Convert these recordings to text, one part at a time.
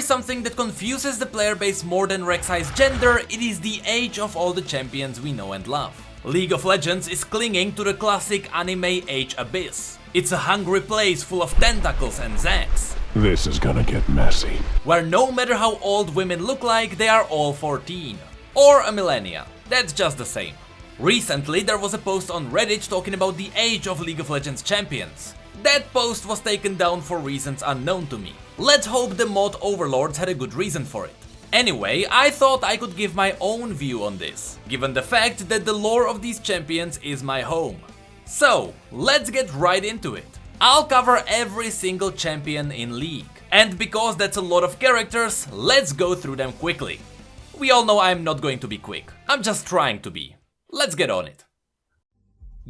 is something that confuses the player base more than Rek'Sai's gender, it is the age of all the champions we know and love. League of Legends is clinging to the classic anime age abyss. It's a hungry place full of tentacles and zags. This is gonna get messy. Where no matter how old women look like, they are all 14. Or a millennia. That's just the same. Recently there was a post on Reddit talking about the age of League of Legends champions. That post was taken down for reasons unknown to me. Let's hope the mod overlords had a good reason for it. Anyway, I thought I could give my own view on this, given the fact that the lore of these champions is my home. So, let's get right into it. I'll cover every single champion in League. And because that's a lot of characters, let's go through them quickly. We all know I'm not going to be quick, I'm just trying to be. Let's get on it.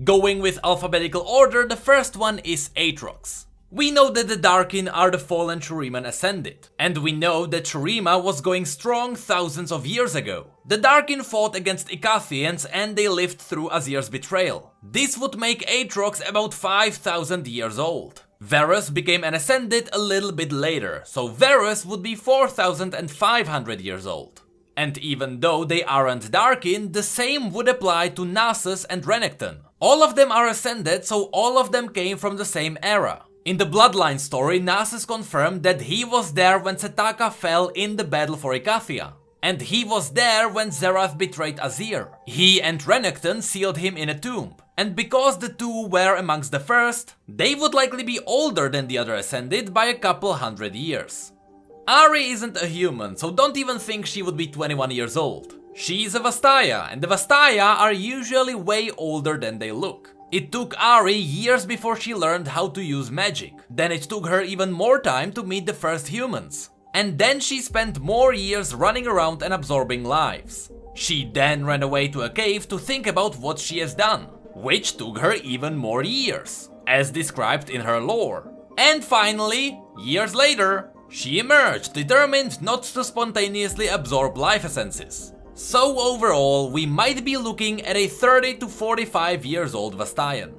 Going with alphabetical order, the first one is Aatrox. We know that the Darkin are the fallen Shuriman ascended, and we know that Shurima was going strong thousands of years ago. The Darkin fought against Icathians and they lived through Azir's betrayal. This would make Aatrox about 5,000 years old. Varus became an ascended a little bit later, so Varus would be 4,500 years old. And even though they aren't Darkin, the same would apply to Nasus and Renekton. All of them are ascended, so all of them came from the same era. In the Bloodline story, Nasus confirmed that he was there when Setaka fell in the battle for Icathia. And he was there when Xerath betrayed Azir. He and Renekton sealed him in a tomb. And because the two were amongst the first, they would likely be older than the other ascended by a couple hundred years. Ahri isn't a human, so don't even think she would be 21 years old. She's a Vastaya, and the Vastaya are usually way older than they look. It took Ahri years before she learned how to use magic. Then it took her even more time to meet the first humans. And then she spent more years running around and absorbing lives. She then ran away to a cave to think about what she has done, which took her even more years, as described in her lore. And finally, years later, she emerged, determined not to spontaneously absorb life essences. So overall, we might be looking at a 30 to 45 years old Vastayan.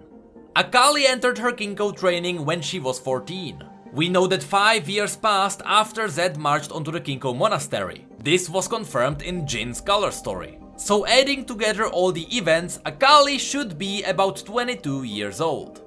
Akali entered her Kinko training when she was 14. We know that 5 years passed after Zed marched onto the Kinko monastery. This was confirmed in Jin's color story. So adding together all the events, Akali should be about 22 years old.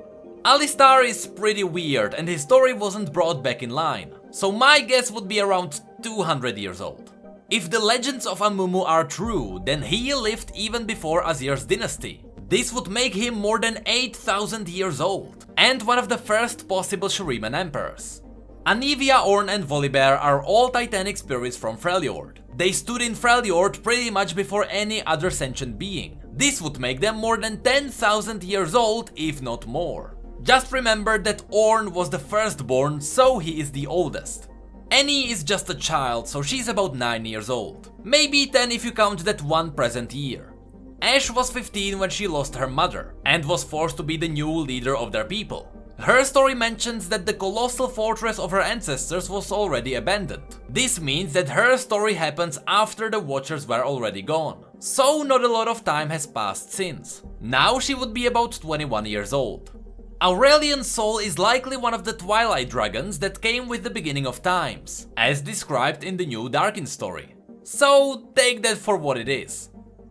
Alistair is pretty weird and his story wasn't brought back in line. So my guess would be around 200 years old. If the legends of Amumu are true, then he lived even before Azir's dynasty. This would make him more than 8,000 years old, and one of the first possible Shuriman emperors. Anivia, Ornn and Volibear are all Titanic spirits from Freljord. They stood in Freljord pretty much before any other sentient being. This would make them more than 10,000 years old, if not more. Just remember that Ornn was the firstborn, so he is the oldest. Annie is just a child, so she's about 9 years old. Maybe 10 if you count that one present year. Ashe was 15 when she lost her mother, and was forced to be the new leader of their people. Her story mentions that the colossal fortress of her ancestors was already abandoned. This means that her story happens after the Watchers were already gone. So not a lot of time has passed since. Now she would be about 21 years old. Aurelian Sol is likely one of the Twilight Dragons that came with the beginning of times, as described in the new Darkin story. So take that for what it is.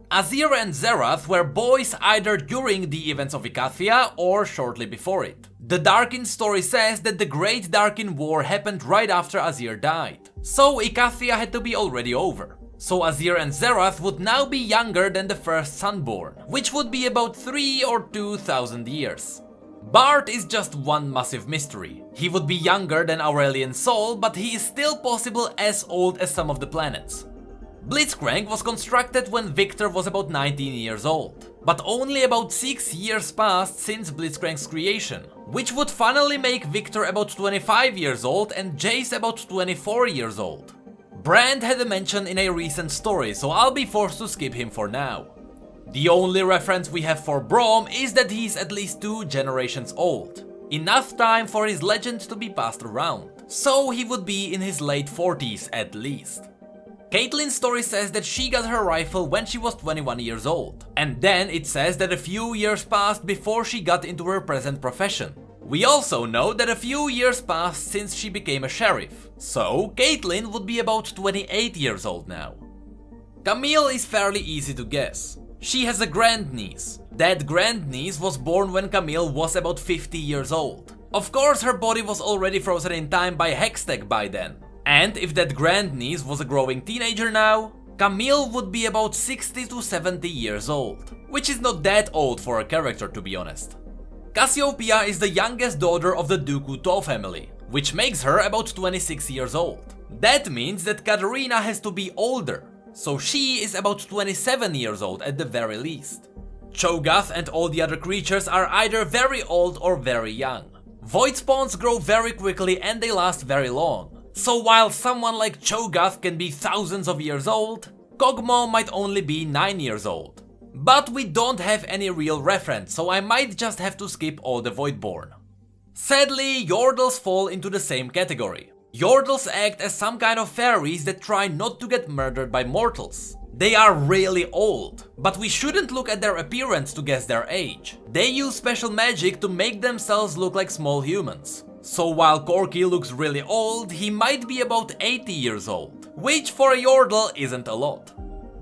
Azir and Xerath were boys either during the events of Icathia or shortly before it. The Darkin story says that the Great Darkin War happened right after Azir died, so Icathia had to be already over. So Azir and Xerath would now be younger than the first Sunborn, which would be about 3 or 2,000 years. Bart is just one massive mystery. He would be younger than Aurelian Sol, but he is still possible as old as some of the planets. Blitzcrank was constructed when Victor was about 19 years old, but only about 6 years passed since Blitzcrank's creation, which would finally make Victor about 25 years old and Jace about 24 years old. Brand had a mention in a recent story, so I'll be forced to skip him for now. The only reference we have for Braum is that he's at least 2 generations old, enough time for his legend to be passed around, so he would be in his late 40s at least. Caitlyn's story says that she got her rifle when she was 21 years old, and then it says that a few years passed before she got into her present profession. We also know that a few years passed since she became a sheriff, so Caitlin would be about 28 years old now. Camille is fairly easy to guess. She has a grandniece. That grandniece was born when Camille was about 50 years old. Of course, her body was already frozen in time by Hextech by then. And if that grandniece was a growing teenager now, Camille would be about 60 to 70 years old, which is not that old for a character, to be honest. Cassiopeia is the youngest daughter of the Dooku To family, which makes her about 26 years old. That means that Katarina has to be older, so she is about 27 years old at the very least. Cho'Gath and all the other creatures are either very old or very young. Void spawns grow very quickly and they last very long. So while someone like Cho'Gath can be thousands of years old, Kog'Maw might only be 9 years old. But we don't have any real reference, so I might just have to skip all the Voidborn. Sadly, Yordles fall into the same category. Yordles act as some kind of fairies that try not to get murdered by mortals. They are really old, but we shouldn't look at their appearance to guess their age. They use special magic to make themselves look like small humans. So while Corky looks really old, he might be about 80 years old, which for a Yordle isn't a lot.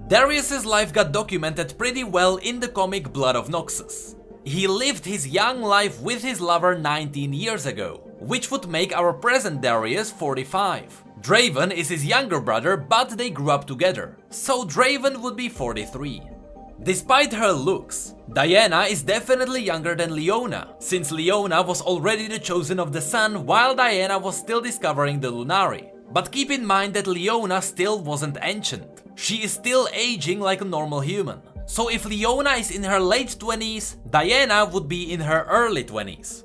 Darius's life got documented pretty well in the comic Blood of Noxus. He lived his young life with his lover 19 years ago, which would make our present Darius 45. Draven is his younger brother, but they grew up together, so Draven would be 43. Despite her looks, Diana is definitely younger than Leona, since Leona was already the chosen of the sun while Diana was still discovering the Lunari. But keep in mind that Leona still wasn't ancient. She is still aging like a normal human. So if Leona is in her late 20s, Diana would be in her early 20s.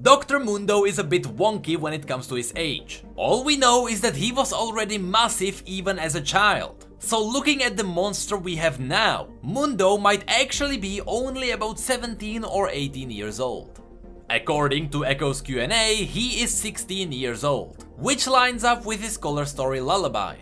Dr. Mundo is a bit wonky when it comes to his age. All we know is that he was already massive even as a child. So looking at the monster we have now, Mundo might actually be only about 17 or 18 years old. According to Echo's Q&A, he is 16 years old, which lines up with his color story Lullaby.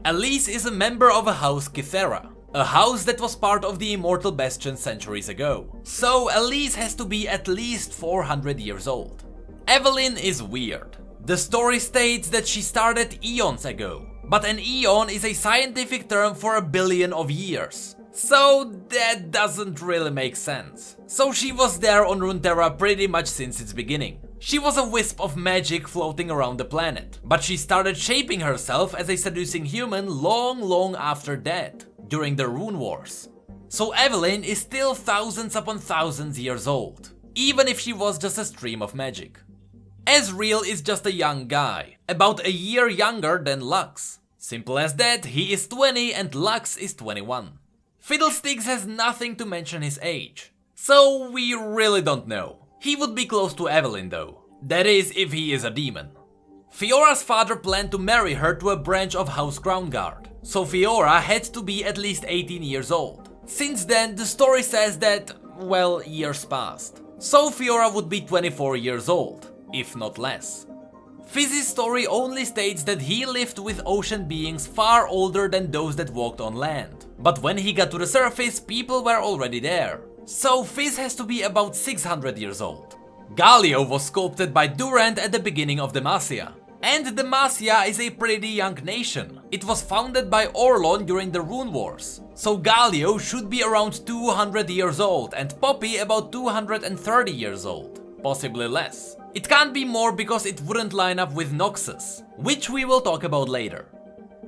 Elise is a member of a house Kythera, a house that was part of the Immortal Bastion centuries ago. So Elise has to be at least 400 years old. Evelyn is weird. The story states that she started eons ago, but an eon is a scientific term for a billion of years. So that doesn't really make sense. So she was there on Runeterra pretty much since its beginning. She was a wisp of magic floating around the planet, but she started shaping herself as a seducing human long after that, during the Rune Wars. So Evelyn is still thousands upon thousands years old, even if she was just a stream of magic. Ezreal is just a young guy, about a year younger than Lux. Simple as that, he is 20 and Lux is 21. Fiddlesticks has nothing to mention his age, so we really don't know. He would be close to Evelyn though, that is if he is a demon. Fiora's father planned to marry her to a branch of House Crownguard, so Fiora had to be at least 18 years old. Since then, the story says that, well, years passed. So Fiora would be 24 years old, if not less. Fizz's story only states that he lived with ocean beings far older than those that walked on land. But when he got to the surface, people were already there. So Fizz has to be about 600 years old. Galio was sculpted by Durant at the beginning of Demacia. And Demacia is a pretty young nation. It was founded by Orlon during the Rune Wars. So Galio should be around 200 years old and Poppy about 230 years old. Possibly less. It can't be more because it wouldn't line up with Noxus, which we will talk about later.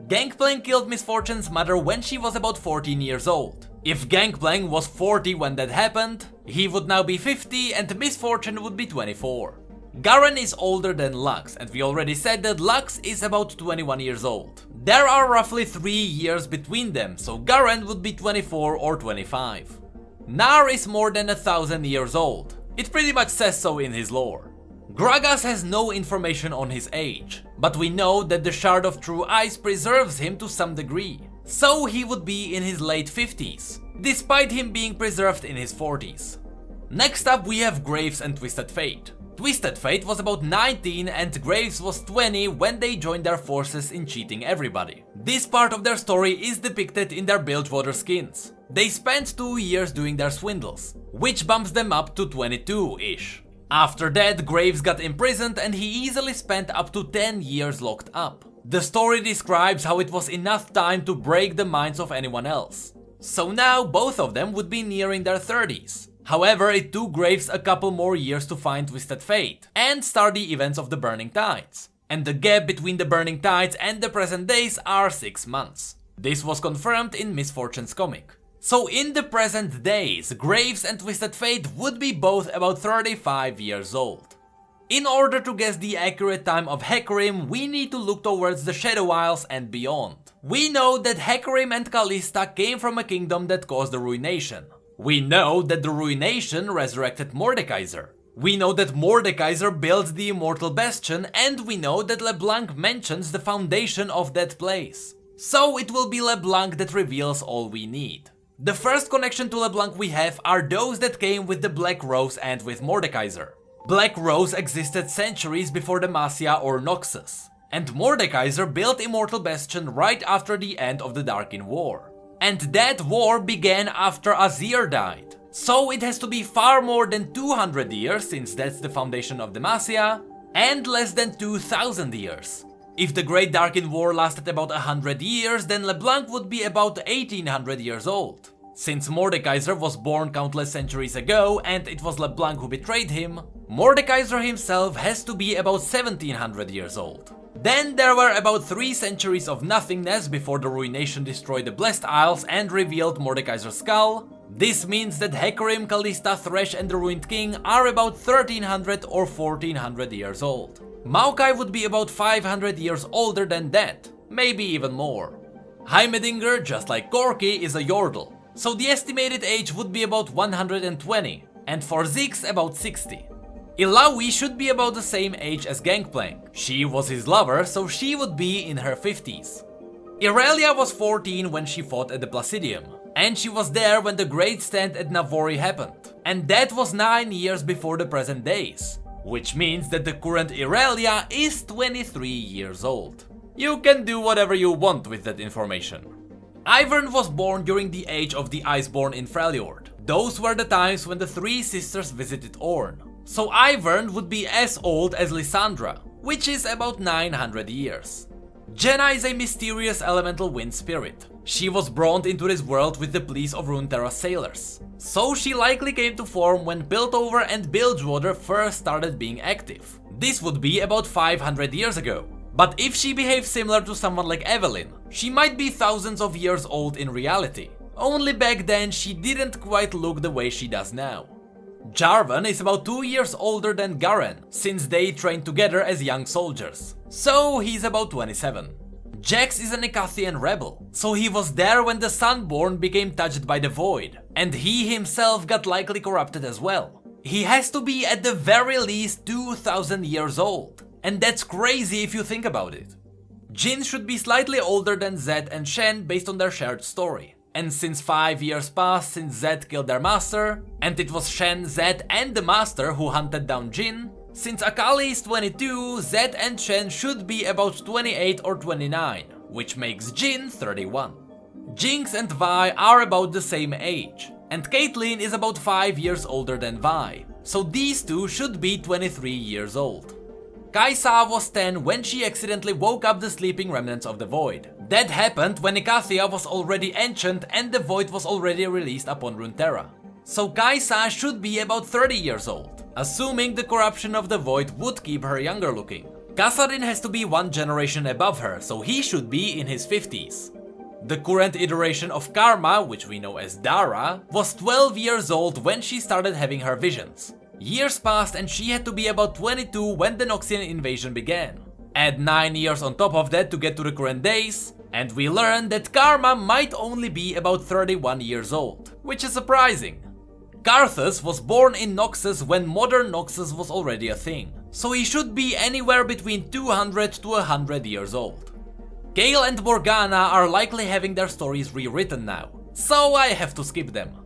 Gangplank killed Miss Fortune's mother when she was about 14 years old. If Gangplank was 40 when that happened, he would now be 50 and Miss Fortune would be 24. Garen is older than Lux, and we already said that Lux is about 21 years old. There are roughly 3 years between them, so Garen would be 24 or 25. Nar is more than 1,000 years old. It pretty much says so in his lore. Gragas has no information on his age, but we know that the Shard of True Eyes preserves him to some degree. So he would be in his late 50s, despite him being preserved in his 40s. Next up we have Graves and Twisted Fate. Twisted Fate was about 19 and Graves was 20 when they joined their forces in cheating everybody. This part of their story is depicted in their Bilgewater skins. They spent 2 years doing their swindles, which bumps them up to 22-ish. After that, Graves got imprisoned and he easily spent up to 10 years locked up. The story describes how it was enough time to break the minds of anyone else. So now both of them would be nearing their 30s. However, it took Graves a couple more years to find Twisted Fate and start the events of the Burning Tides. And the gap between the Burning Tides and the present days are 6 months. This was confirmed in Miss Fortune's comic. So in the present days, Graves and Twisted Fate would be both about 35 years old. In order to guess the accurate time of Hecarim, we need to look towards the Shadow Isles and beyond. We know that Hecarim and Callista came from a kingdom that caused the ruination. We know that the ruination resurrected Mordekaiser. We know that Mordekaiser built the immortal bastion, and we know that LeBlanc mentions the foundation of that place. So it will be LeBlanc that reveals all we need. The first connection to LeBlanc we have are those that came with the Black Rose and with Mordekaiser. Black Rose existed centuries before Demacia or Noxus, and Mordekaiser built Immortal Bastion right after the end of the Darkin War. And that war began after Azir died, so it has to be far more than 200 years since that's the foundation of Demacia, and less than 2000 years. If the Great Darkin War lasted about 100 years, then LeBlanc would be about 1800 years old. Since Mordekaiser was born countless centuries ago and it was LeBlanc who betrayed him, Mordekaiser himself has to be about 1700 years old. Then there were about 3 centuries of nothingness before the ruination destroyed the Blessed Isles and revealed Mordekaiser's skull. This means that Hecarim, Callista, Thresh and the Ruined King are about 1300 or 1400 years old. Maokai would be about 500 years older than that, maybe even more. Heimerdinger, just like Corki, is a Yordle, so the estimated age would be about 120, and for Ziggs about 60. Illaoi should be about the same age as Gangplank. She was his lover, so she would be in her 50s. Irelia was 14 when she fought at the Placidium, and she was there when the Great Stand at Navori happened, and that was 9 years before the present days. Which means that the current Irelia is 23 years old. You can do whatever you want with that information. Ivern was born during the age of the Iceborn in Freljord. Those were the times when the 3 sisters visited Orn. So Ivern would be as old as Lysandra, which is about 900 years. Jenna is a mysterious elemental wind spirit. She was brought into this world with the pleas of Runeterra sailors. So she likely came to form when Piltover and Bilgewater first started being active. This would be about 500 years ago. But if she behaves similar to someone like Evelyn, she might be thousands of years old in reality. Only back then she didn't quite look the way she does now. Jarvan is about 2 years older than Garen, since they trained together as young soldiers. So he's about 27. Jax is an Icathian rebel, so he was there when the Sunborn became touched by the Void, and he himself got likely corrupted as well. He has to be at the very least 2000 years old, and that's crazy if you think about it. Jhin should be slightly older than Zed and Shen based on their shared story. And since 5 years passed since Zed killed their master, and it was Shen, Zed and the master who hunted down Jhin, since Akali is 22, Zed and Shen should be about 28 or 29, which makes Jhin 31. Jinx and Vi are about the same age, and Caitlyn is about 5 years older than Vi, so these two should be 23 years old. Kai'Sa was 10 when she accidentally woke up the sleeping remnants of the Void. That happened when Icathia was already ancient and the Void was already released upon Runeterra. So Kai'Sa should be about 30 years old, assuming the corruption of the Void would keep her younger looking. Kassadin has to be 1 generation above her, so he should be in his 50s. The current iteration of Karma, which we know as Dara, was 12 years old when she started having her visions. Years passed and she had to be about 22 when the Noxian invasion began. Add 9 years on top of that to get to the current days, and we learn that Karma might only be about 31 years old, which is surprising. Karthus was born in Noxus when modern Noxus was already a thing, so he should be anywhere between 200 to 100 years old. Gale and Morgana are likely having their stories rewritten now, so I have to skip them.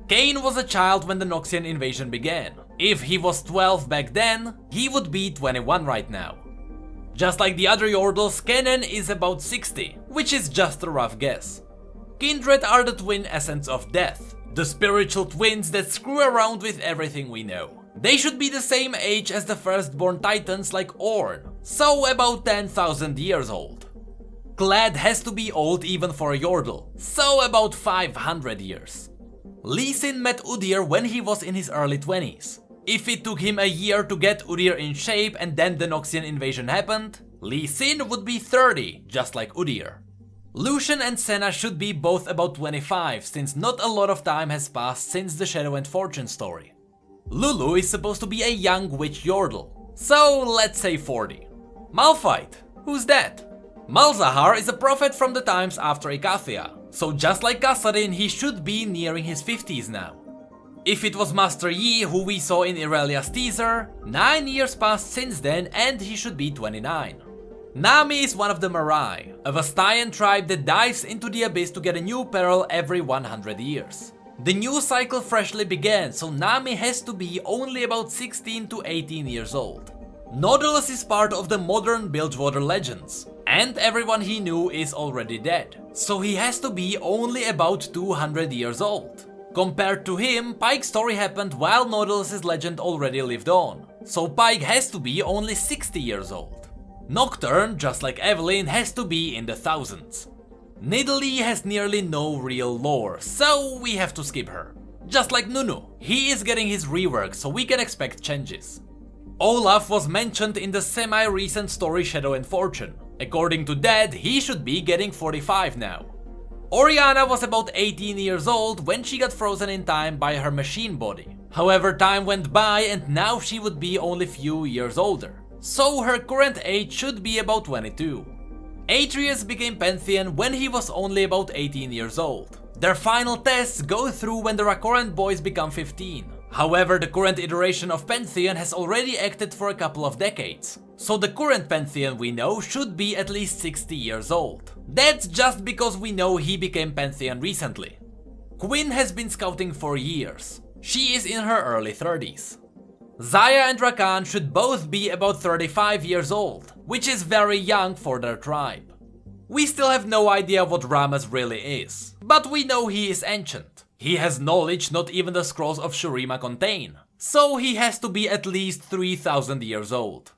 Kayn was a child when the Noxian invasion began. If he was 12 back then, he would be 21 right now. Just like the other Yordles, Kennen is about 60, which is just a rough guess. Kindred are the twin essence of death, the spiritual twins that screw around with everything we know. They should be the same age as the firstborn titans like Orn, so about 10,000 years old. Clad has to be old even for a Yordle, so about 500 years. Lee Sin met Udyr when he was in his early 20s. If it took him a year to get Udyr in shape and then the Noxian invasion happened, Lee Sin would be 30, just like Udyr. Lucian and Senna should be both about 25, since not a lot of time has passed since the Shadow and Fortune story. Lulu is supposed to be a young witch Yordle, so let's say 40. Malphite, who's that? Malzahar is a prophet from the times after Icathia, so just like Kassadin, he should be nearing his 50s now. If it was Master Yi who we saw in Irelia's teaser, 9 years passed since then and he should be 29. Nami is one of the Marai, a Vastayan tribe that dives into the abyss to get a new peril every 100 years. The new cycle freshly began, so Nami has to be only about 16 to 18 years old. Nautilus is part of the modern Bilgewater legends, and everyone he knew is already dead, so he has to be only about 200 years old. Compared to him, Pike's story happened while Nautilus's legend already lived on, so Pike has to be only 60 years old. Nocturne, just like Evelyn, has to be in the thousands. Nidalee has nearly no real lore, so we have to skip her. Just like Nunu, he is getting his rework, so we can expect changes. Olaf was mentioned in the semi-recent story Shadow and Fortune. According to that, he should be getting 45 now. Oriana was about 18 years old when she got frozen in time by her machine body. However, time went by and now she would be only few years older, so her current age should be about 22. Atreus became Pantheon when he was only about 18 years old. Their final tests go through when the Rakoran boys become 15. However, the current iteration of Pantheon has already acted for a couple of decades, so the current Pantheon we know should be at least 60 years old. That's just because we know he became Pantheon recently. Quinn has been scouting for years. She is in her early 30s. Xayah and Rakan should both be about 35 years old, which is very young for their tribe. We still have no idea what Ramaz really is, but we know he is ancient. He has knowledge not even the scrolls of Shurima contain, so he has to be at least 3000 years old.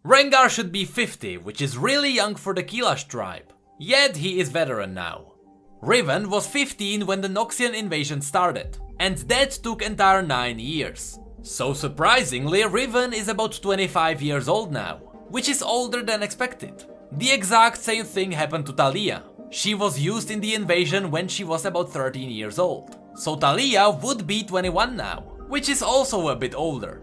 Rengar should be 50, which is really young for the Kilash tribe, yet he is veteran now. Riven was 15 when the Noxian invasion started, and that took entire 9 years. So surprisingly, Riven is about 25 years old now, which is older than expected. The exact same thing happened to Talia. She was used in the invasion when she was about 13 years old, so Talia would be 21 now, which is also a bit older.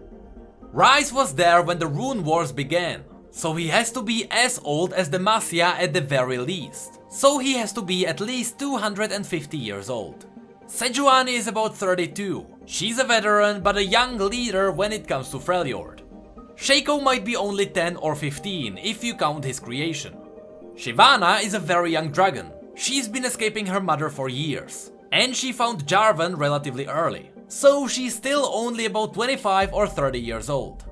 Ryze was there when the Rune Wars began, so he has to be as old as the Masya at the very least, so he has to be at least 250 years old. Sejuani is about 32. She's a veteran but a young leader when it comes to Freljord. Shaco might be only 10 or 15 if you count his creation. Shyvana is a very young dragon. She's been escaping her mother for years, and she found Jarvan relatively early, so she's still only about 25 or 30 years old.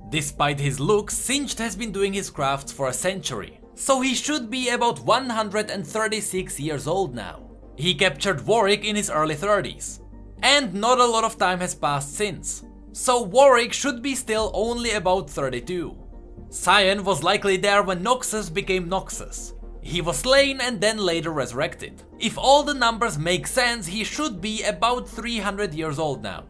Despite his looks, Singed has been doing his crafts for a century, so he should be about 136 years old now. He captured Warwick in his early 30s, and not a lot of time has passed since, so Warwick should be still only about 32. Sion was likely there when Noxus became Noxus. He was slain and then later resurrected. If all the numbers make sense, he should be about 300 years old now.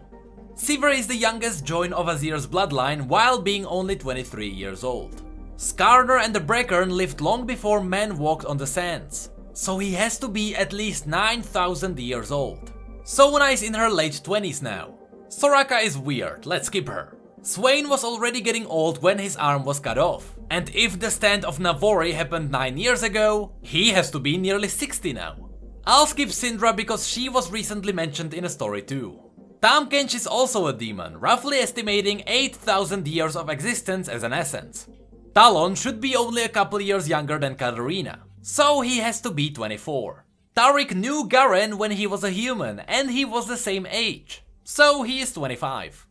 Sivir is the youngest join of Azir's bloodline while being only 23 years old. Skarner and the Breckern lived long before men walked on the sands, so he has to be at least 9000 years old. Sona is in her late 20s now. Soraka is weird, let's skip her. Swain was already getting old when his arm was cut off, and if the stand of Navori happened 9 years ago, he has to be nearly 60 now. I'll skip Syndra because she was recently mentioned in a story too. Tahm-Kench is also a demon, roughly estimating 8000 years of existence as an essence. Talon should be only a couple years younger than Katarina, so he has to be 24. Tariq knew Garen when he was a human and he was the same age, so he is 25.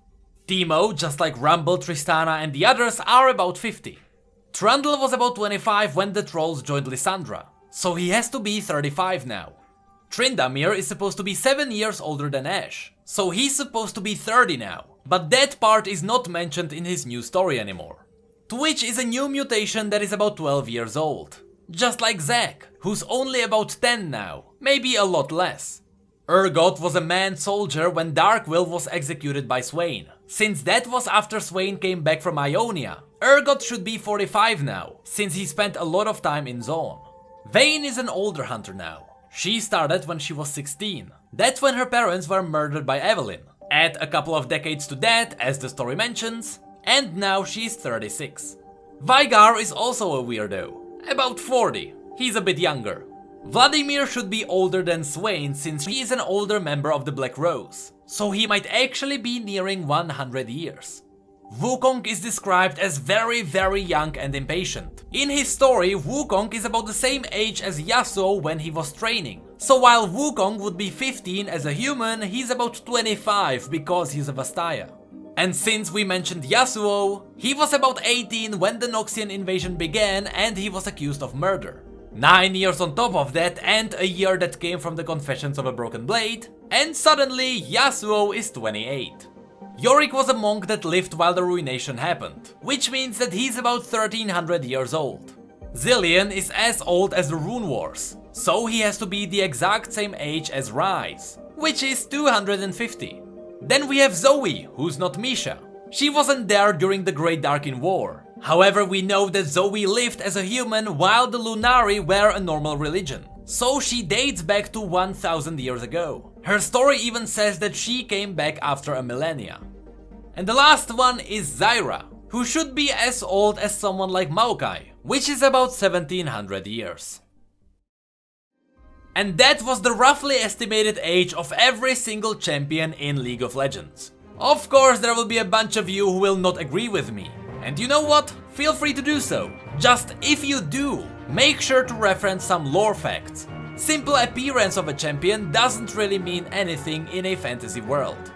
Teemo, just like Rumble, Tristana and the others, are about 50. Trundle was about 25 when the trolls joined Lysandra, so he has to be 35 now. Tryndamere is supposed to be 7 years older than Ash, so he's supposed to be 30 now, but that part is not mentioned in his new story anymore. Twitch is a new mutation that is about 12 years old, just like CZECH, who's only about 10 now, maybe a lot less. Urgot was a man soldier when Darkwill was executed by Swain. Since that was after Swain came back from Ionia, Urgot should be 45 now, since he spent a lot of time in Zone. Vayne is an older hunter now. She started when she was 16. That's when her parents were murdered by Evelyn. Add a couple of decades to that, as the story mentions, and now she's 36. Vygar is also a weirdo, about 40. He's a bit younger. Vladimir should be older than Swain since he is an older member of the Black Rose, so he might actually be nearing 100 years. Wukong is described as very young and impatient. In his story, Wukong is about the same age as Yasuo when he was training. So while Wukong would be 15 as a human, he's about 25 because he's a Vastaya. And since we mentioned Yasuo, he was about 18 when the Noxian invasion began and he was accused of murder. 9 years on top of that and a year that came from the Confessions of a Broken Blade, and suddenly Yasuo is 28. Yorick was a monk that lived while the ruination happened, which means that he's about 1300 years old. Zillion is as old as the Rune Wars, so he has to be the exact same age as Rise, which is 250. Then we have Zoe, who's not Misha. She wasn't there during the Great Darkin War. However, we know that Zoe lived as a human while the Lunari were a normal religion, so she dates back to 1000 years ago. Her story even says that she came back after a millennia. And the last one is Zyra, who should be as old as someone like Maokai, which is about 1700 years. And that was the roughly estimated age of every single champion in League of Legends. Of course, there will be a bunch of you who will not agree with me. And you know what? Feel free to do so. Just if you do, make sure to reference some lore facts. Simple appearance of a champion doesn't really mean anything in a fantasy world.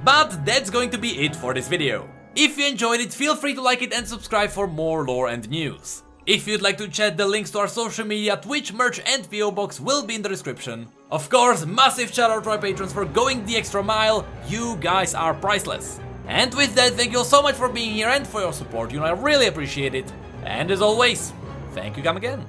But that's going to be it for this video. If you enjoyed it, feel free to like it and subscribe for more lore and news. If you'd like to chat, the links to our social media, Twitch, merch and P.O.Box will be in the description. Of course, massive shout out to our patrons for going the extra mile, you guys are priceless. And with that, thank you all so much for being here and for your support, I really appreciate it. And as always, thank you come again.